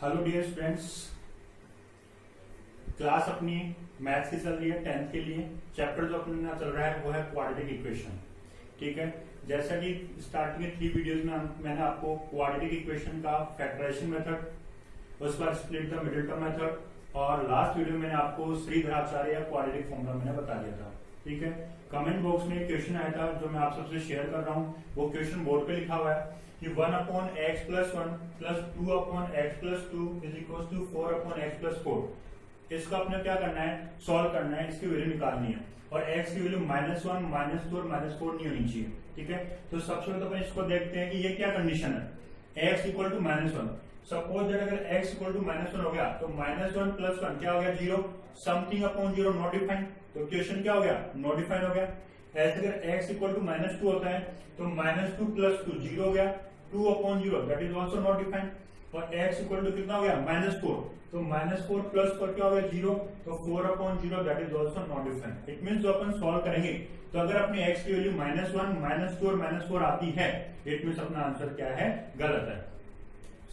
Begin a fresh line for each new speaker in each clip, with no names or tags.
Hello dear students, class अपनी maths की चल रही है 10th के लिए। चैप्टर जो अपना चल रहा है वो है क्वाड्रेटिक इक्वेशन। ठीक है, जैसा कि स्टार्टिंग के 3 वीडियोस में मैंने आपको क्वाड्रेटिक इक्वेशन का फैक्टराइजेशन मेथड, उसके बाद split the middle term method और लास्ट वीडियो में मैंने आपको श्रीधराचार्य या क्वाड्रेटिक फॉर्मूला मैंने बता दिया था। ठीक है, कमेंट बॉक्स में एक क्वेश्चन आया था जो मैं आप सबसे शेयर कर रहा हूँ। वो क्वेश्चन बोर्ड पे लिखा हुआ है कि 1/x + 1 + 2/x + 2 = 4/x + 4। इसको अपने क्या करना है, सॉल्व करना है, इसकी वैल्यू निकालनी है और x की वैल्यू -1, -2 और -4 नहीं होनी चाहिए। ठीक है, तो सबसे पहले अपन इसको देखते हैं कि ये क्या कंडीशन है। x = -1। सपोज दैट अगर x = -1 हो गया तो -1 + 1 क्या हो गया, 0। समथिंग अपॉन 0 नॉट डिफाइंड, तो क्वेश्चन क्या हो गया, नॉट डिफाइंड हो गया। ऐसे अगर x = -2 होता है तो -2 + 2 0 हो गया, 2/0 that is also not defined. और x = कितना हो गया, -4, तो -4 + 4 क्या हो गया, 0, तो 4/0 that is also not defined. It means जो अपन सॉल्व करेंगे तो अगर अपनी x की वैल्यू -1, -2 और -4 आती है, इट मींस अपना आंसर क्या है, गलत है।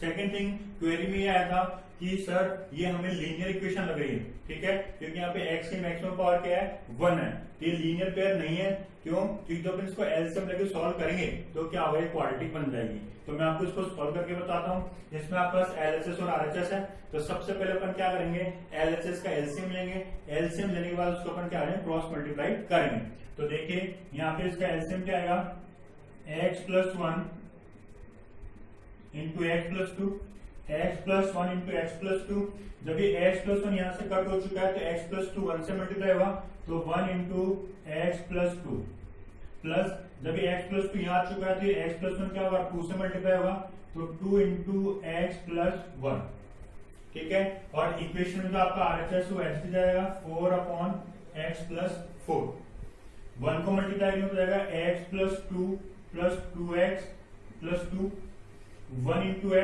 सेकेंड थिंग, क्वेरी में ये आया था कि सर ये हमें लीनियर इक्वेशन लग रही है। ठीक है, क्योंकि यहाँ पे x की मैक्सिमम पावर क्या है, 1 है, ये लीनियर पेयर नहीं है। क्यों? क्योंकि जब इसको एलसीएम लेके सॉल्व करेंगे तो क्या होगा, ये क्वाड्रेटिक बन जाएगी। तो मैं आपको इसको सॉल्व करके बताता हूँ। इसमें आपके पास एलएचएस और आरएचएस है, तो सबसे पहले अपन क्या करेंगे, एलएचएस का एलसीएम लेंगे। एलसीएम लेने के बाद उसको अपन क्या करेंगे, क्रॉस मल्टीप्लाई करेंगे। तो देखिए यहाँ पे इसका एलसीएम क्या आएगा, x + 1 × x + 2, x + 1 × x + 2। जब ये x + 1 यहाँ से कट हो चुका है तो x + 2 1 से मल्टीप्लाई होगा, तो 1 × x + 2 प्लस जब ये x + 2 यहाँ आ चुका है तो ये x + 1 क्या होगा, 2 से मल्टीप्लाई होगा, तो 2 × x + 1। ठीक है, और इक्वेशन में जो आपका आरएचएस वो ऐसे जाएगा 4/x + 4। 1 को मल्टीप्लाई करेंगे तो जाएगा x + 2 + 2x + 2, 1 ×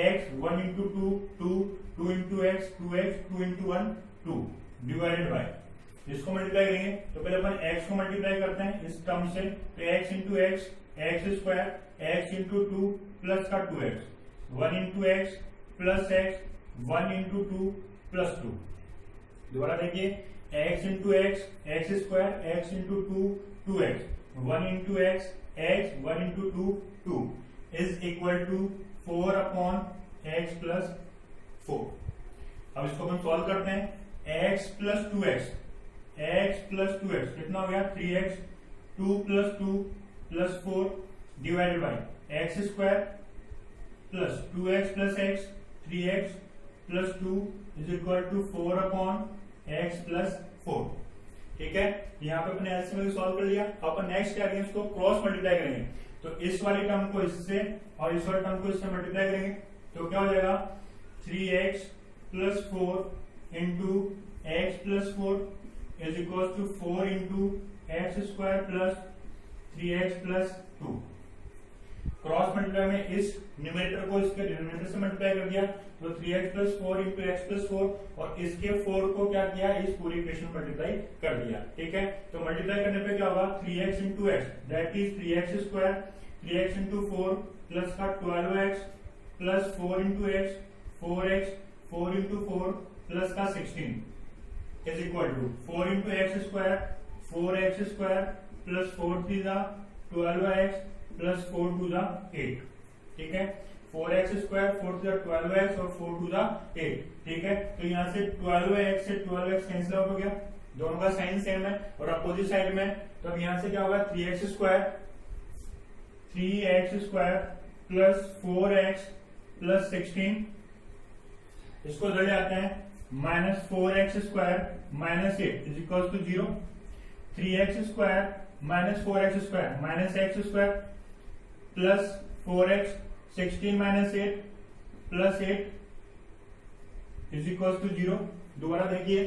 x, 1 × 2, 2, 2 × x, 2x, 2 × 1, 2 divided by, इसको मल्टीप्लाई करेंगे तो पहले अपन x को मल्टीप्लाई करते हैं इस टर्म से, तो x × x, x², x × 2 plus का 2x, 1 × x plus x, 1 × 2 plus 2। दोबारा देखिए, x × x, x², x × 2, 2x, 1 × x, x, 1 × 2, 2 is equal to 4/x + 4। अब इसको अपन सॉल्व करते हैं। x + 2x, x + 2x कितना हो गया, 3x, 2 + 2 + 4 divided by x² + 2x + x, 3x + 2 is equal to 4/x + 4। ठीक है, यहाँ पे अपने एलसीएम सॉल्व कर लिया। अपन नेक्स्ट क्या करेंगे, इसको क्रॉस मल्टीप्लाई करेंगे, तो इस वाले टर्म को इससे और इस वाले टर्म को इससे मल्टीप्लाई करेंगे तो क्या हो जाएगा, 3x + 4 × x + 4 is equal to 4 × x² + 3x + 2। Cross multiply में इस न्यूमरेटर को इसके डिनोमिनेटर से मल्टीप्लाई कर दिया, तो 3x + 4 × x + 4 और इसके 4 को क्या किया, इस पूरी इक्वेशन मल्टीप्लाई कर दिया। ठीक है, तो मल्टीप्लाई करने पे क्या होगा, 3x × x that is 3x², 3x × 4 plus का 12x plus 4 × x, 4x, 4 × 4 plus का 16 is equal to 4 × x², 4x² plus 4 × 3 12x plus 4 × 8। ठीक है, 4x², 4 × 12x और 4 × 8। ठीक है, तो यहाँ से 12x से 12x कैंसिल आउट हो गया, दोनों का साइन सेम है और अपोजिट साइड में, तो अब यहाँ से क्या होगा, 3x² प्लस 4x प्लस 16, इसको इधर ले आते हैं, -4x² - 8 is equal to 0, 3x² - 4x² -x² plus 4x, 16 - 8 plus 8 is equal to 0। दोबारा देखिए,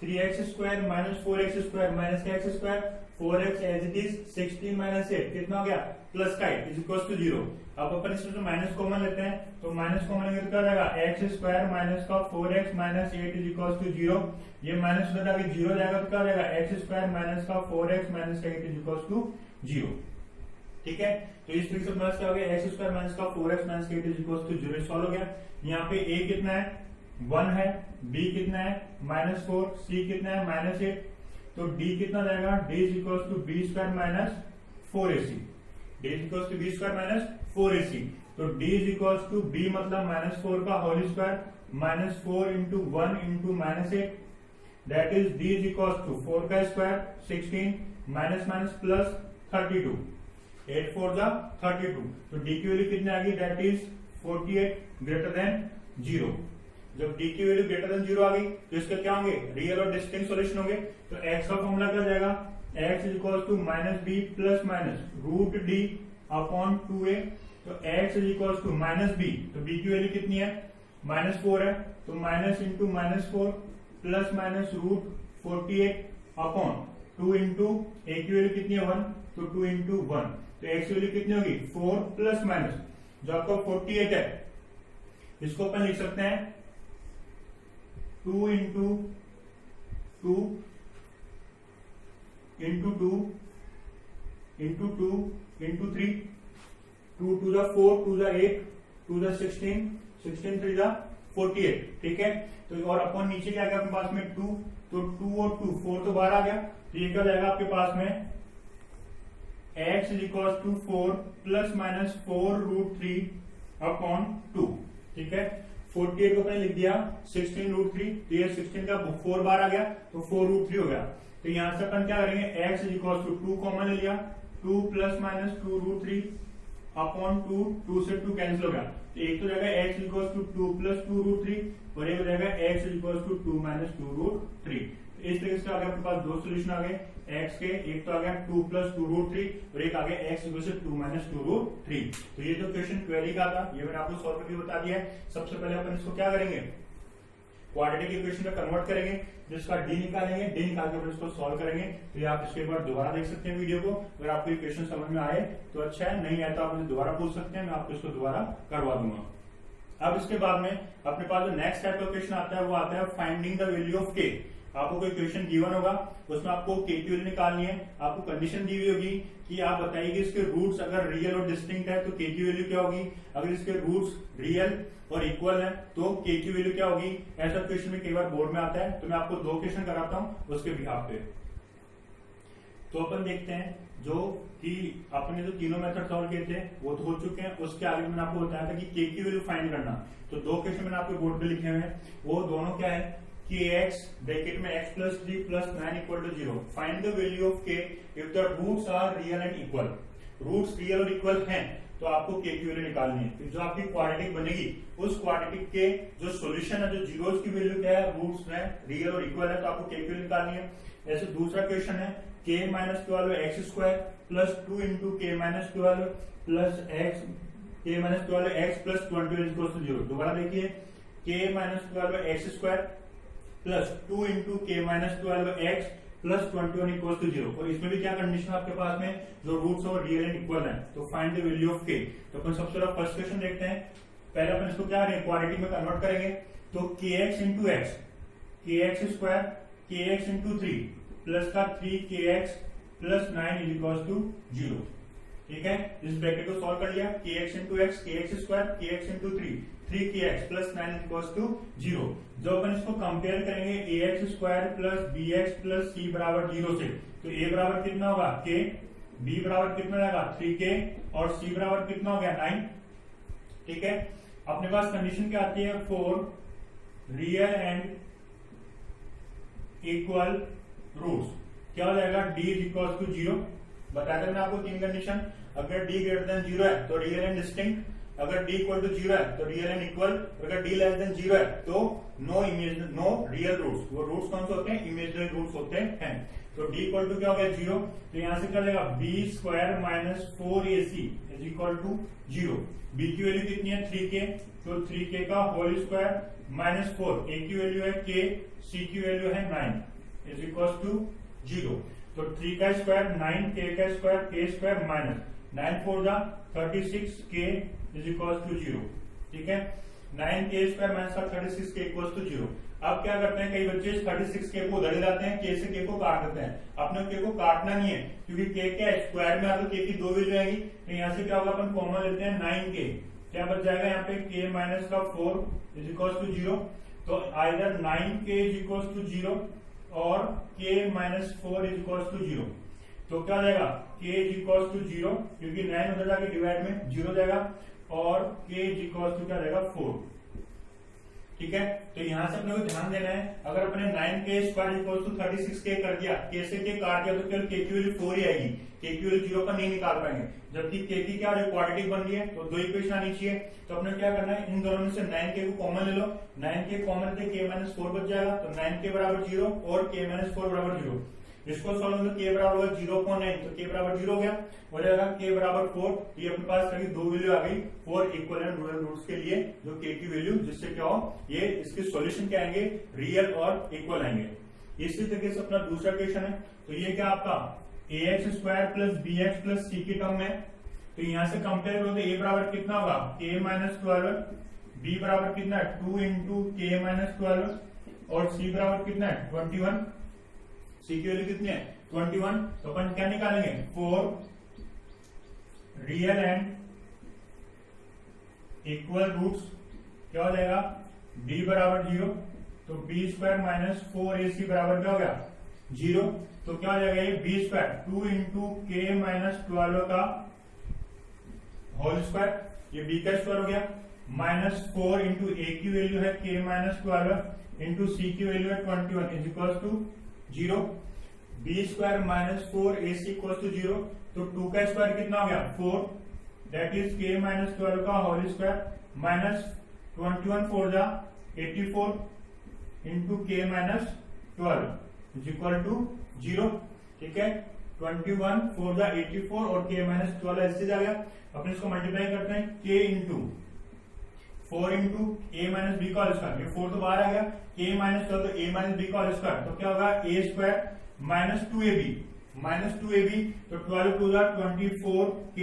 3x² - 4x² -x², 4x as it is, 16 - 8 कितना हो गया, प्लस का 8 इज इक्वल टू 0। अब अपन इसमें जो माइनस कॉमन लेते हैं, तो माइनस कॉमन लेंगे तो क्या रहेगा, x² माइनस का 4x - 8 इज इक्वल टू 0। ये माइनस उधर आगे 0 जाएगा तो क्या रहेगा, x² माइनस का 4x - 8 इज इक्वल टू 0। ठीक है, तो इस तरीके से माइनस क्या हो गया, एक्स स्क्वायर माइनस का 4x minus 8 is equal to 0 solve हो गया। यहाँ पे a कितना है 1 है, b कितना है -4, c कितना है -8, तो d कितना जाएगा, d is equal to b square minus 4ac, d is equal to b square minus 4ac, तो d is equal to b मतलब -4 का whole square -4 into 1 into -8, that is d is equal to 4 का square 16 minus minus plus 32, 8 4 जा 32, तो d की value कितनी आ गई, that is 48 greater than 0। जब d की वैल्यू ग्रेटर देन 0 आ गई तो इसके क्या होंगे, रियल और डिस्टिंक्ट सॉल्यूशन होंगे। तो x का फॉर्मूला क्या जाएगा, x is equal to minus B plus minus root D upon 2a, तो x is equal to minus B, तो b की वैल्यू कितनी है -4 है, तो minus into -4 plus minus root 48 upon 2 into a की वैल्यू कितनी है 1, तो 2 इंटू 1, तो x की वैल्यू कितनी होगी 4 प्लस माइनस जो आपका 48 है, इसको अपन लिख सकते हैं 2 इंटू 2 इंटू 2 इंटू 2 इंटू 3, 2 2 जा 4, 2 जा 8, 2 जा 16, 16 3 जा 48, ठीक है। तो और अपन नीचे क्या आ गया अपने पास में 2, तो 2 और 2 4 तो बाहर आ गया, तो ये क्या जाएगा आपके पास में x is equal to 4 plus minus 4 root 3 upon 2, ठीक है। 48 को पहले लिख दिया 16 रूट 3, तो ये 16 का 4 बार आ गया, तो 4 रूट 3 हो गया। तो यहां से अपन क्या करेंगे, x is equal to 2 common ले लिया, 2 प्लस माइनस 2 रूट 3 अपॉन 2, 2 से 2 कैंसिल हो गया, तो एक तो जाएगा x equal to 2 plus 2 root 3 और एक हो जाएगा x equal to 2 minus 2 root 3। इस तरीके से आ गया अपने पास दो सोल्यूशन आ गए x के, एक तो आ गया 2 प्लस 2 रूट 3 और एक आ गया x equal to 2 minus 2 root 3। तो ये जो क्वेश्चन क्वेरी का था ये मैंने आपको सॉल्व करके बता दिया है। सबसे पहले अपन इसको क्या करेंगे, क्वाड्रेटिक इक्वेशन में कन्वर्ट करेंगे, जिसका d निकालेंगे, d निकाल के फिर इसको सॉल्व करेंगे। तो ये आप इसके एक बार दोबारा देख सकते हैं वीडियो को, अगर आपको इक्वेशन समझ में आए तो अच्छा है, नहीं आए तो आप मुझे दोबारा पूछ सकते हैं, मैं आपको इसको दोबारा करवा दूंगा। अब इसके बाद में अपने पास जो नेक्स्ट टाइप का क्वेश्चन आता है वो आता है finding the value of k। आपको कोई क्वेश्चन गिवन होगा, उसमें आपको k की वैल्यू निकालनी है, आपको कंडीशन दी हुई होगी कि आप बताइए कि इसके रूट्स अगर रियल और डिस्टिंक्ट है तो k की वैल्यू क्या होगी, अगर इसके रूट्स रियल और इक्वल है तो k की वैल्यू क्या होगी। ऐसा क्वेश्चन में कई बार बोर्ड में आता है, तो मैं आपको दो क्वेश्चन कराता हूं उसके बिहाफ पे। तो अपन देखते हैं जो कि अपने जो तीनों मेथड सॉल्व किए थे वो तो हो चुके हैं, उसके आगे मैंने आपको बताया था कि k की वैल्यू फाइंड करना। तो दो क्वेश्चन मैंने आपके बोर्ड पे लिखे हुए हैं, वो दोनों क्या है कि x ब्रैकेट में x plus 3 plus 9 equal to 0, find the value of k if the roots are real and equal. Roots real और इक्वल हैं तो आपको k की वैल्यू निकालनी है। फिर जो आपकी क्वाड्रेटिक बनेगी उस क्वाड्रेटिक के जो सॉल्यूशन है, जो जीरोस की वैल्यू क्या है, रूट्स में रियल और इक्वल है, तो आपको k की वैल्यू निकालनी है। ऐसे दूसरा क्वेश्चन है k minus 12 x square plus 2 into k minus 12 plus x, k minus 12 x plus 20 is equal to 0। दोबारा देखिए k minus 12 x square plus 2 into k minus 12 x plus 21 equal to 0। और इसमें भी क्या कंडीशन आपके पास में, जो रूट्स और रियल एंड इक्वल है, तो find the value of k। तो अपन सबसे पहले फर्स्ट क्वेश्चन देखते हैं। पहले अपन इसको क्या करेंगे, क्वाड्रेटिक में कन्वर्ट करेंगे, तो kx into x, kx square kx into 3 plus का 3kx plus 9 is equal to 0, ठीक है। इस ब्रैकेट को सॉल्व कर लिया, kx into x, kx square kx into 3kx plus 9 equal to 0। जब अपन इसको कंपेयर करेंगे ax square plus bx plus c बराबर 0 से, तो a बराबर कितना होगा k, b बराबर कितना रहेगा 3k और c बराबर कितना हो गया 9, ठीक है। अपने पास कंडीशन क्या आती है, for real and equal roots क्या हो जाएगा, d इज इक्वल टू 0। बताया था मैंने आपको तीन कंडीशन, अगर d ग्रेटर देन 0 है तो रियल एंड डिस्टिंक्ट, अगर d इक्वल टू 0 है तो रियल एंड इक्वल, अगर d लेस देन 0 है तो नो रियल रूट्स। वो रूट्स कौन से होते हैं, इमेजिनरी रूट्स होते हैं। तो d इक्वल टू क्या हो गया 0, तो यहां से क्या जाएगा b square minus 4ac is equal to 0। b की वैल्यू कितनी है 3k, तो 3k का होल स्क्वायर माइनस 4, a की वैल्यू है k, c की वैल्यू है 9 इज इक्वल टू 0। तो 3 का स्क्वायर 9, k का स्क्वायर k स्क्वायर माइनस 9 4 जा 36k इज इक्वल टू 0, ठीक है। 9k² minus 36k equal to 0। अब क्या करते हैं, कई बच्चे 36k को उधर ही लाते हैं, k से k को काट देते हैं। अपने k को काटना नहीं है, क्योंकि k के स्क्वायर में आ तो k की 2 वैल्यू आएगी, तो यहाँ से क्या होगा, अपन कॉमन लेते हैं 9k, क्या बच जाएगा यहाँ पे k माइनस का 4 इज इक्वल टू 0। तो either 9k is equal to 0 और k minus 4 is equal to 0। तो क्या जाएगा, k इज इक्वल टू 0, क्योंकि 9 उधर जाके डिवाइड में 0 जाएगा, और k इज इक्वल टू क्या जाएगा 4। ठीक है, तो यहां से अपने को ध्यान देना है, अगर अपने 9k² इक्वल टू 36k कर दिया, k से k काट दिया तो केवल k की वैल्यू 4 ही आएगी, k की वैल्यू 0 पर नहीं निकाल पाएंगे, जबकि k की क्या क्वाड्रेटिक बन रही है, तो 2 इक्वेशन आनी चाहिए। तो अपने क्या करना है, इन दोनों में से 9k को कॉमन ले लो, 9k कॉमन लेते k माइनस 4 बच जाएगा, तो 9k बराबर 0 और k माइनस 4 बराबर 0। इसको सॉल्व करो, k बराबर 0.9, तो k बराबर 0 हो गया, हो जाएगा k बराबर 4। ये अपने पास कभी 2 वैल्यू आ गई 4 इक्वल एंड रियल रूट्स के लिए, जो k की वैल्यू, जिससे क्या हो, ये इसके सॉल्यूशन क्या आएंगे, रियल और इक्वल आएंगे। इसी तरीके से अपना दूसरा क्वेश्चन है, तो ये क्या आपका ax² plus bx plus c की टर्म में, तो यहाँ से कंपेयर करो तो a बराबर कितना होगा, k माइनस 12, b बराबर कितना है 2 इंटू k माइनस 12, और c बराबर कितना है 21, c की वैल्यू कितनी है 21। तो अपन क्या निकालेंगे, 4 रियल एंड इक्वल रूट्स, क्या हो जाएगा, b बराबर 0, तो b² माइनस 4ac बराबर क्या हो गया 0। तो क्या हो जाएगा, ये b² 2 इंटू k माइनस 12 का होल स्क्वायर, ये b का स्क्वायर हो गया, माइनस 4 इंटू a की वैल्यू है k माइनस 12 इंटू c की वैल्यू है 21 is equal to 0। b² minus 4ac equal to 0, तो 2 का स्क्वायर कितना हो गया 4, दैट इज k माइनस 12 का होल स्क्वायर, माइनस 21 4 जा 84 into k minus 12 is equal to 0। ठीक है, 21 4 जा 84 और k माइनस 12 ऐसे जा गया। अपन इसको मल्टीप्लाई करते हैं, k into 4 into a minus B का होल स्क्वायर, ये 4 तो बाहर आ गया, k माइनस 12 तो a माइनस बी का होल स्क्वायर, तो क्या होगा a² माइनस 2ab, तो 12 टू जा 24k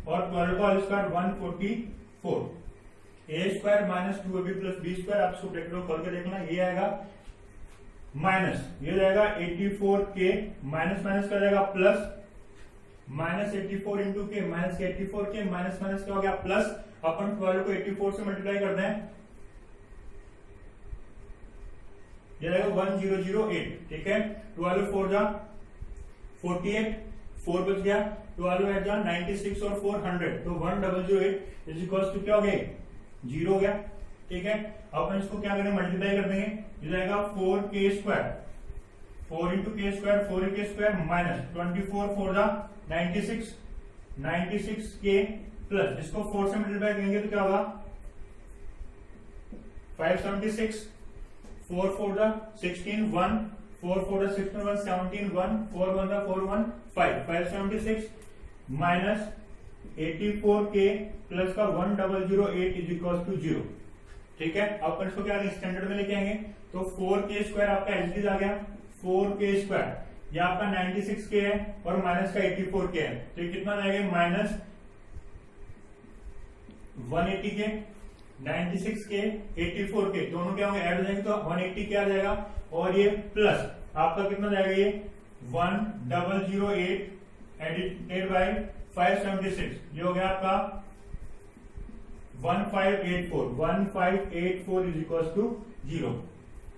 और 12 का whole square 144, a² minus 2ab plus b², आप इसको ब्रैकेट में खोल के देखना, ये आएगा माइनस, ये जाएगा 84k, माइनस माइनस का जाएगा प्लस, माइनस 84 इंटू के माइनस 84k, माइनस माइनस क्या हो गया प्लस, अपन 12 को 84 से मल्टीप्लाई करते हैं, ये रहेगा 1008। ठीक है, 12 4 जा 48, 4 बच गया, 12 8 जा 96 और 400, तो 1008 इज इक्वल टू क्या हो गया 0 हो गया। ठीक है, अब अपन इसको क्या करेंगे, मल्टीप्लाई कर देंगे, ये जाएगा 4k², 4 into k² 4k² minus 24 4 जा 96, 96k प्लस, इसको 4 से मल्टीप्लाई करेंगे तो क्या होगा 576, 4 4 जा 16 1, 4 4 जा 16 1 17 1, 4 1 जा 4 1 5, 576 माइनस 84k प्लस का 1008 इज इक्वल टू 0। ठीक है, अब अपन इसको क्या स्टैंडर्ड में लेके आएंगे, तो 4k² आपका एलसीडी आ गया, 4k², यह आपका 96k है और माइनस का 84k है, तो ये कितना जाएगा माइनस 180k, 96k 84k दोनों क्या होंगे ऐड हो जाएंगे, तो 180 क्या आ जाएगा, और ये प्लस आपका कितना जाएगा, ये 1008 एडिटेड बाय 576, ये हो गया आपका 1584 इज इक्वल टू 0।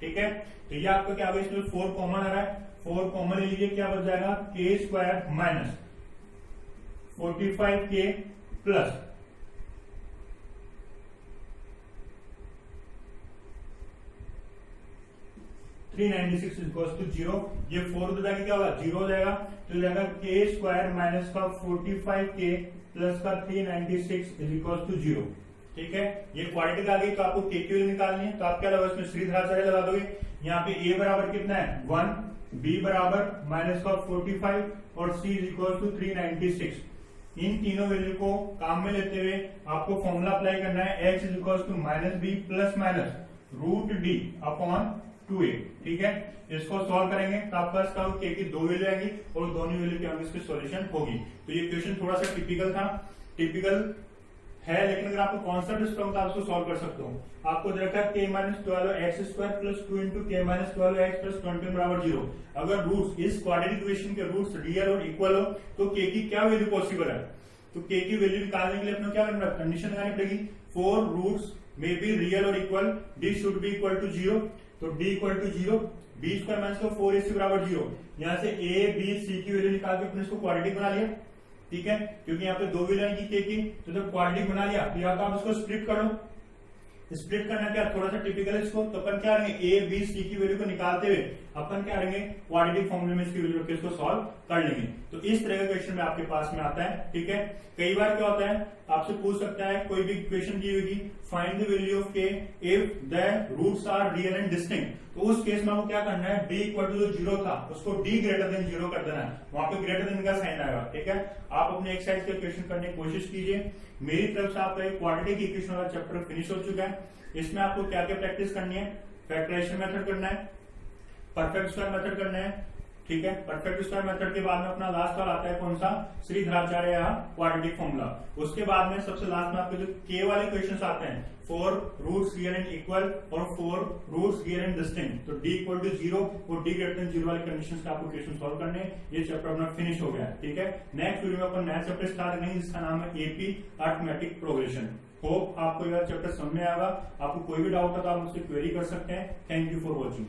ठीक है, तो ये आपका क्या होगा, इसमें 4 कॉमन आ रहा है, 4 कॉमन ले लीजिए, क्या बच जाएगा k² minus 45k plus 396 equal to 0। ये 4 तो जाके क्या होगा 0 हो जाएगा, तो जाएगा k² माइनस का 45k प्लस का 396 इज इक्वल टू 0। ठीक है, ये क्वाड्रेटिक आ गई, तो आपको k की वैल्यू निकालनी है, तो आप क्या लगा इसमें श्रीधराचार्य लगा दोगे। यहाँ पे a बराबर कितना है 1, b बराबर माइनस का 45 और c इज इक्वल टू 396। इन तीनों वैल्यू को काम में लेते हुए आपको फॉर्मूला अप्लाई करना है, x is equal to minus B plus minus root D upon 2a। ठीक है, इसको सॉल्व करेंगे तो आपका इसका k की 2 वैल्यू आएंगी और दोनों वैल्यू के आगे इसकी सॉल्यूशन होगी। तो ये क्वेश्चन थोड़ा सा टिपिकल था, टिपिकल है, लेकिन अगर आपको कॉन्सेप्ट स्ट्रॉन्ग तो आप उसको सॉल्व कर सकते हो। आपको दे रखा है k minus 12x² plus 2 into k minus 12x plus 20 बराबर 0। अगर रूट्स इस क्वाड्रेटिक इक्वेशन के रूट्स रियल और इक्वल हो तो k की क्या वैल्यू पॉसिबल है, तो k की वैल्यू निकालने के लिए अपने क्या करना है, कंडीशन लगानी पड़ेगी, 4 रूट्स मे बी रियल और equal, d should be equal to 0, तो d equal to 0, b square minus 4ac बराबर 0। यहाँ से a b c की वैल्यू निकाल के अपने इसको क्वाड्रेटिक बना लिया, ठीक है, क्योंकि यहाँ पे दो वैल्यू आएंगी k की, तो जब क्वाड्रेटिक बना लिया तो या तो आप इसको स्प्लिट करो, स्प्लिट करना क्या थोड़ा सा टिपिकल है इसको, तो अपन क्या करेंगे a b c की वैल्यू को निकालते हुए अपन क्या करेंगे क्वाड्रेटिक फॉर्मूले में इसकी वैल्यू रख के इसको सॉल्व कर लेंगे। तो इस तरह का क्वेश्चन में आपके पास में आता है, ठीक है। कई बार क्या होता है, आपसे पूछ सकता है कोई भी इक्वेशन दी होगी, find the value of k if the roots are real and distinct, तो उस केस में आपको क्या करना है, d इक्वल टू जो 0 था उसको d ग्रेटर देन 0 कर देना है, वहां पे ग्रेटर देन का साइन आएगा, ठीक है। आप अपने एक्सरसाइज के क्वेश्चन करने की कोशिश कीजिए। मेरी तरफ से आपका क्वाड्रेटिक इक्वेशन वाला चैप्टर फिनिश हो चुका है। इसमें आपको क्या क्या प्रैक्टिस करनी है, फैक्टराइजेशन मेथड करना है, परफेक्ट स्क्वायर मेथड करना है, ठीक है। परफेक्ट स्क्वायर मेथड के बाद में अपना लास्ट वाला आता है कौन सा, श्रीधराचार्य या क्वाड्रेटिक फॉर्मूला। उसके बाद में सबसे लास्ट में आपके जो के वाले क्वेश्चंस आते हैं, 4 रूट्स रियल एंड इक्वल और 4 रूट्स रियल एंड डिस्टिंक्ट, तो d इक्वल टू 0 और d ग्रेटर देन 0 वाले कंडीशंस का आपको क्वेश्चन सॉल्व करने हैं। ये चैप्टर अपना फिनिश हो गया है, ठीक है। नेक्स्ट वीडियो में अपन नया चैप्टर स्टार्ट करेंगे जिसका नाम है एपी अरिथमेटिक प्रोग्रेशन। होप आपको यह चैप्टर समझ में आएगा। आपको कोई भी डाउट है तो आप मुझसे क्वेरी कर सकते हैं। Thank you for watching.